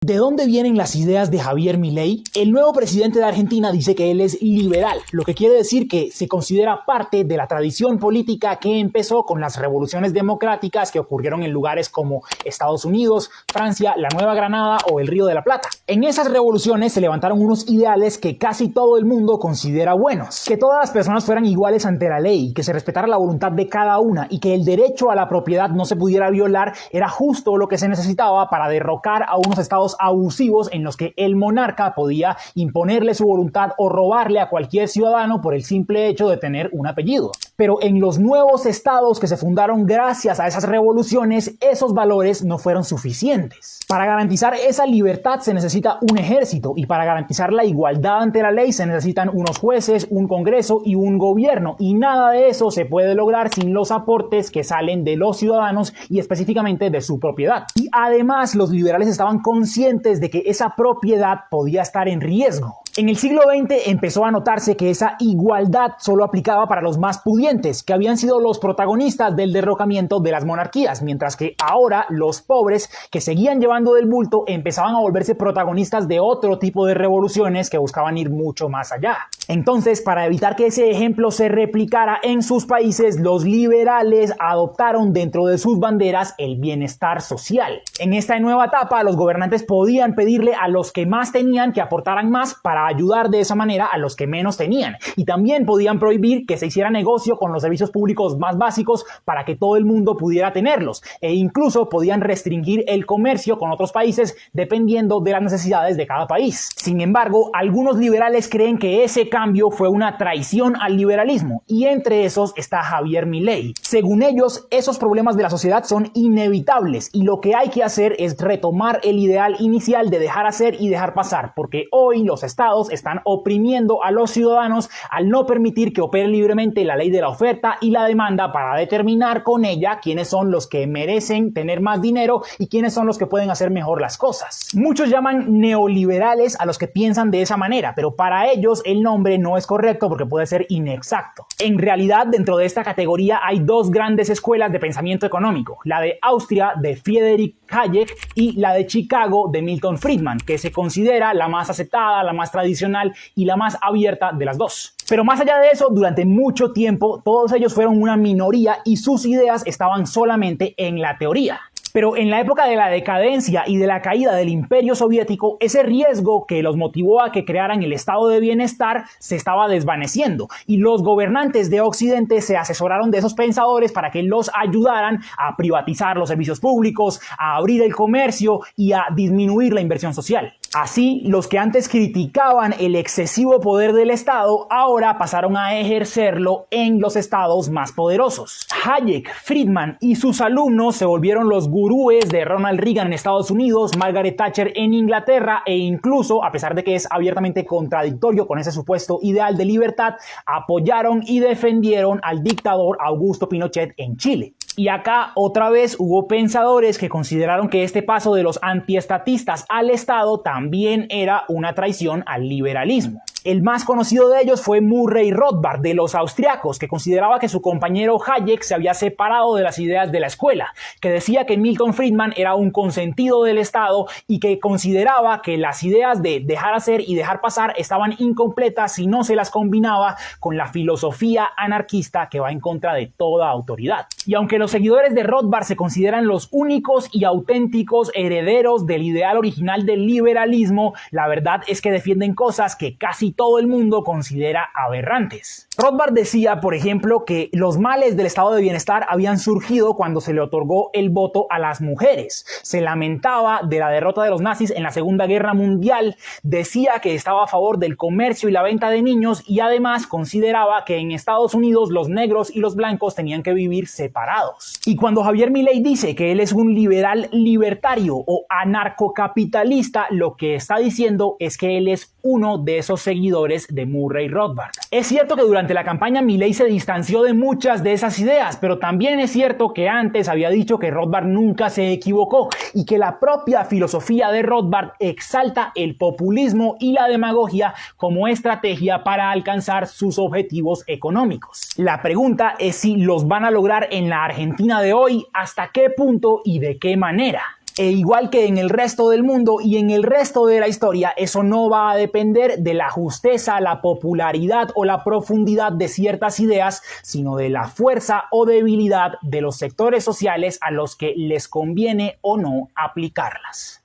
¿De dónde vienen las ideas de Javier Milei? El nuevo presidente de Argentina dice que él es liberal, lo que quiere decir que se considera parte de la tradición política que empezó con las revoluciones democráticas que ocurrieron en lugares como Estados Unidos, Francia, la Nueva Granada o el Río de la Plata. En esas revoluciones se levantaron unos ideales que casi todo el mundo considera buenos. Que todas las personas fueran iguales ante la ley, que se respetara la voluntad de cada una y que el derecho a la propiedad no se pudiera violar era justo lo que se necesitaba para derrocar a unos estados abusivos en los que el monarca podía imponerle su voluntad o robarle a cualquier ciudadano por el simple hecho de tener un apellido. Pero en los nuevos estados que se fundaron gracias a esas revoluciones, esos valores no fueron suficientes. Para garantizar esa libertad se necesita un ejército y para garantizar la igualdad ante la ley se necesitan unos jueces, un congreso y un gobierno, y nada de eso se puede lograr sin los aportes que salen de los ciudadanos y específicamente de su propiedad. Y además los liberales estaban conscientes de que esa propiedad podía estar en riesgo. En el siglo XX empezó a notarse que esa igualdad solo aplicaba para los más pudientes, que habían sido los protagonistas del derrocamiento de las monarquías, mientras que ahora los pobres, que seguían llevando del bulto, empezaban a volverse protagonistas de otro tipo de revoluciones que buscaban ir mucho más allá. Entonces, para evitar que ese ejemplo se replicara en sus países, los liberales adoptaron dentro de sus banderas el bienestar social. En esta nueva etapa, los gobernantes podían pedirle a los que más tenían que aportaran más para ayudar de esa manera a los que menos tenían. Y también podían prohibir que se hiciera negocio con los servicios públicos más básicos para que todo el mundo pudiera tenerlos. E incluso podían restringir el comercio con otros países dependiendo de las necesidades de cada país. Sin embargo, algunos liberales creen que ese cambio fue una traición al liberalismo, y entre esos está Javier Milei. Según ellos, esos problemas de la sociedad son inevitables y lo que hay que hacer es retomar el ideal inicial de dejar hacer y dejar pasar, porque hoy los estados están oprimiendo a los ciudadanos al no permitir que opere libremente la ley de la oferta y la demanda para determinar con ella quiénes son los que merecen tener más dinero y quiénes son los que pueden hacer mejor las cosas. Muchos llaman neoliberales a los que piensan de esa manera, pero para ellos el nombre no es correcto porque puede ser inexacto. En realidad, dentro de esta categoría hay dos grandes escuelas de pensamiento económico, la de Austria de Friedrich Hayek y la de Chicago de Milton Friedman, que se considera la más aceptada, la más tradicional y la más abierta de las dos. Pero más allá de eso, durante mucho tiempo todos ellos fueron una minoría y sus ideas estaban solamente en la teoría. Pero en la época de la decadencia y de la caída del Imperio Soviético, ese riesgo que los motivó a que crearan el estado de bienestar se estaba desvaneciendo y los gobernantes de Occidente se asesoraron de esos pensadores para que los ayudaran a privatizar los servicios públicos, a abrir el comercio y a disminuir la inversión social. Así, los que antes criticaban el excesivo poder del Estado, ahora pasaron a ejercerlo en los estados más poderosos. Hayek, Friedman y sus alumnos se volvieron los gurúes de Ronald Reagan en Estados Unidos, Margaret Thatcher en Inglaterra e incluso, a pesar de que es abiertamente contradictorio con ese supuesto ideal de libertad, apoyaron y defendieron al dictador Augusto Pinochet en Chile. Y acá otra vez hubo pensadores que consideraron que este paso de los antiestatistas al Estado también era una traición al liberalismo. El más conocido de ellos fue Murray Rothbard, de los austriacos, que consideraba que su compañero Hayek se había separado de las ideas de la escuela, que decía que Milton Friedman era un consentido del Estado y que consideraba que las ideas de dejar hacer y dejar pasar estaban incompletas si no se las combinaba con la filosofía anarquista que va en contra de toda autoridad. Y aunque los seguidores de Rothbard se consideran los únicos y auténticos herederos del ideal original del liberalismo, la verdad es que defienden cosas que casi todo el mundo considera aberrantes. Rothbard decía, por ejemplo, que los males del estado de bienestar habían surgido cuando se le otorgó el voto a las mujeres. Se lamentaba de la derrota de los nazis en la Segunda Guerra Mundial, decía que estaba a favor del comercio y la venta de niños y además consideraba que en Estados Unidos los negros y los blancos tenían que vivir separados. Y cuando Javier Milei dice que él es un liberal libertario o anarcocapitalista, lo que está diciendo es que él es uno de esos seguidores de Murray Rothbard. Es cierto que durante la campaña Milei se distanció de muchas de esas ideas, pero también es cierto que antes había dicho que Rothbard nunca se equivocó y que la propia filosofía de Rothbard exalta el populismo y la demagogia como estrategia para alcanzar sus objetivos económicos. La pregunta es si los van a lograr en la Argentina de hoy, hasta qué punto y de qué manera. E igual que en el resto del mundo y en el resto de la historia, eso no va a depender de la justeza, la popularidad o la profundidad de ciertas ideas, sino de la fuerza o debilidad de los sectores sociales a los que les conviene o no aplicarlas.